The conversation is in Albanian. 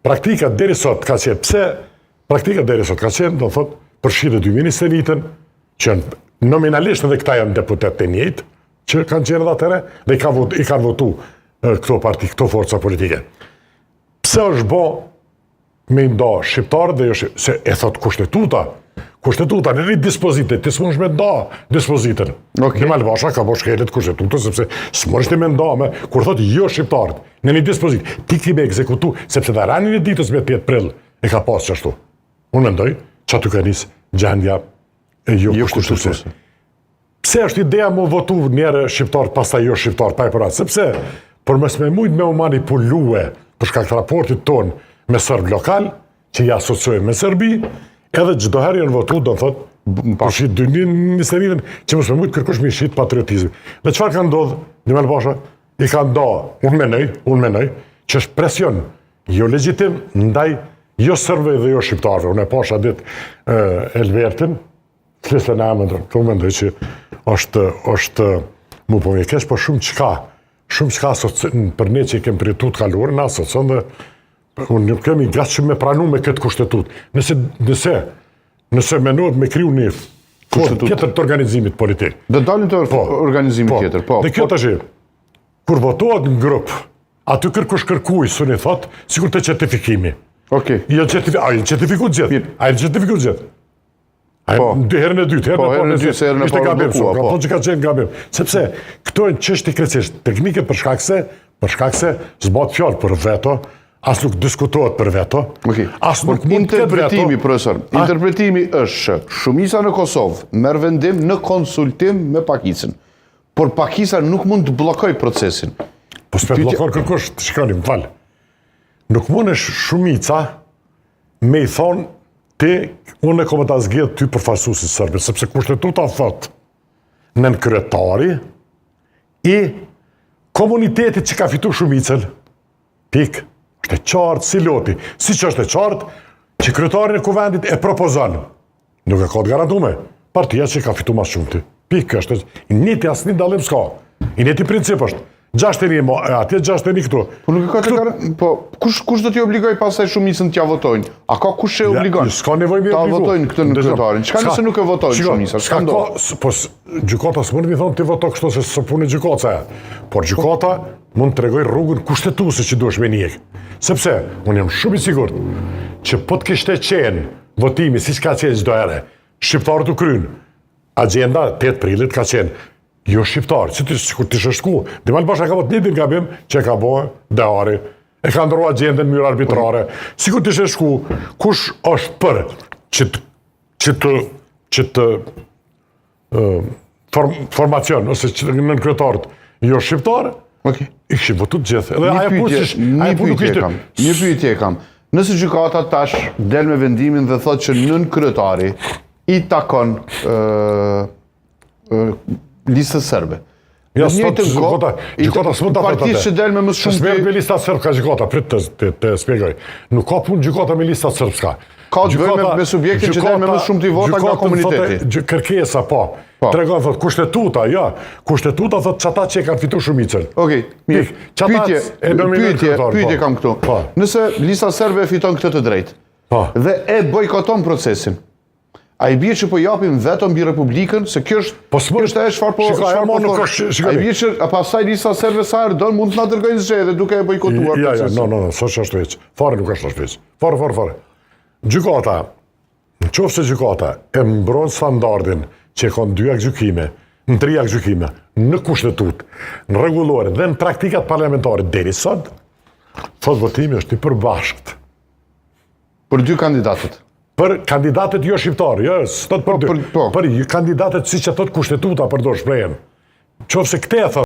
Praktika deri sot ka qenë, pse praktika deri sot ka qenë, do thot, përfshirë dy ministritën, që nominalisht edhe këta janë deputet të njëjtë, që kanë qenë edhe atëre, dhe i kanë votu këto parti, këto forca politike. Pse është bo me nda shqiptarët dhe se e thot kushtetuta në një dispozitet, ti s'mund me nda dispozitën. Një Malbasha ka bo shkelet kushtetutën, sepse s'mund me nda kur thot jo shqiptarët, në një dispozit, ti ki me ekzekutu, sepse dhe rani një ditës me 8 prill e ka pas qashtu. Unë mendoj që aty ka njës gjendja e jo kushtetuese. Pse është ideja mu votu njerë shqiptarët, pastaj jo shqiptarët, pa e për atë, sepse, për mës me mujt me u manipulue për shkak të raportit ton me Serb lokal, që i asociojnë me Serbi, edhe çdo herë janë votu, do thot, përshit dy ministerinë, që mos me mujt kërkosh me shit patriotizëm. Dhe çfarë ka ndodhur? Një Malbasha i ka nda, unë menoj, që është presion jo legjitim ndaj jo serbëve dhe jo shqiptarëve. Unë e pasha ditë Elbertin, flisën e amëndër, të mendoj që është mu po me kesh, po shumë qka për ne që i kem pritu të kaluar, në asocion dhe unë nuk kemi gatshëm me pranu me këtë kushtetut. Nëse menohet me kriju një tjetër të organizimit politik. Dhe dalim të organizimit tjetër, po. Dhe kjo të shi, kur votohet në grupë, aty kërkush kërkuj, së një thot, sikur të certifikimi. A i certifikut gjithë. Dy herën e dytë, ishte gabim shumë, ka thonë që ka qenë gabim. Sepse, këto e në qështi krecisht, teknike për shkak se zbat fjallë për veto, as nuk diskutohet për veto, as nuk mund të ketë veto. Interpretimi, profesor, interpretimi është shumica në Kosovë merr vendim në konsultim me Pakicën, por Pakica nuk mund të bllokoj procesin. Po s'pe bllokon kërkosh, të shikonim, falë. Nuk mund është shumica me i thonë ti, unë e kom të azgjedh ty përfaqësuesi sërbë, sepse kushtetuta thot nën kryetari i komunitetit që ka fitu shumicën, pik, është e qartë si loti, si që është e qartë që kryetarin e kuvendit e propozon. Nuk e ka të garantume, partia që ka fitu mas shumë ty. Pik, është, i njëti asë një dalim s'ka, i njëti princip është. 6-1 atje, 6-1 këtu. Po nuk e ka të garantume, po kush do t'i obligoj pasaj shumicën t'ja votojnë? A ka kush e obligon? S'ka nevoj me ta votojnë këtë në kryetarin. Çka nëse nuk e votojnë shumica? Çka ndodh? Po gjykata s'mund mi thonë ti voto kështu se s'o puni gjykata. Por gjykata mund të tregoj rrugën kushtetuese që duhesh me njeh. Sepse unë jam shumë i sigurt që po të kishte qenë votimi siç ka qenë çdo herë, shqiptarët u kryn. Agjenda 8 prillit ka qenë jo shqiptarë, që ti shëshku. Dhe Malbasha ka vot një ditë gabim që ka bojë Deari, e ka ndërru agjendën mjërë arbitrare. Sikur ti shëshku, kush është për që të formacion, ose që në kryetarët jo shqiptarë, i këshim votu të gjithë. Një pyetje kam. Nëse gjykata tash del me vendimin dhe thot që nën kryetari i takon listës serbe. Ja, gjykata s'mund të partisë që del me më shumë... S'merë me listat serb ka gjykata, prit të spjegoj. Nuk ka punë gjykata me listat serbska. Ka të bëjmë me subjektin që del me më shumë t'i vota nga komuniteti. Kërkesa, po. Tregon, thot, kushtetuta, ja. Kushtetuta, thot, qata që e kanë fitu shumicën. Okej, mirë. Pyetje kam këtu. Nëse lista serbe fiton këtë të drejtë dhe e bojkoton procesin, a i bje që po japim veto mbi Republikën, se kjo është e çfarë po thonë. A i bje që pasaj lista serbe sa herë donë mund të na dërgojnë zgjedhje duke e bojkotuar procesin. No, sot që është veç. Fare nuk është veç. Fare. Gjykata, në qoftë se gjykata e mbron standardin që e kanë 2 gjykime, në 3 gjykime, në kushtetut, në rregullore dhe në praktikat parlamentare deri sot, thot votimi është i përbashkët. Për 2 kandidatët. Për kandidatët jo shqiptarë, për kandidatët si që thot kushtetuta përdor shprehen. Qoftë se këte e thot,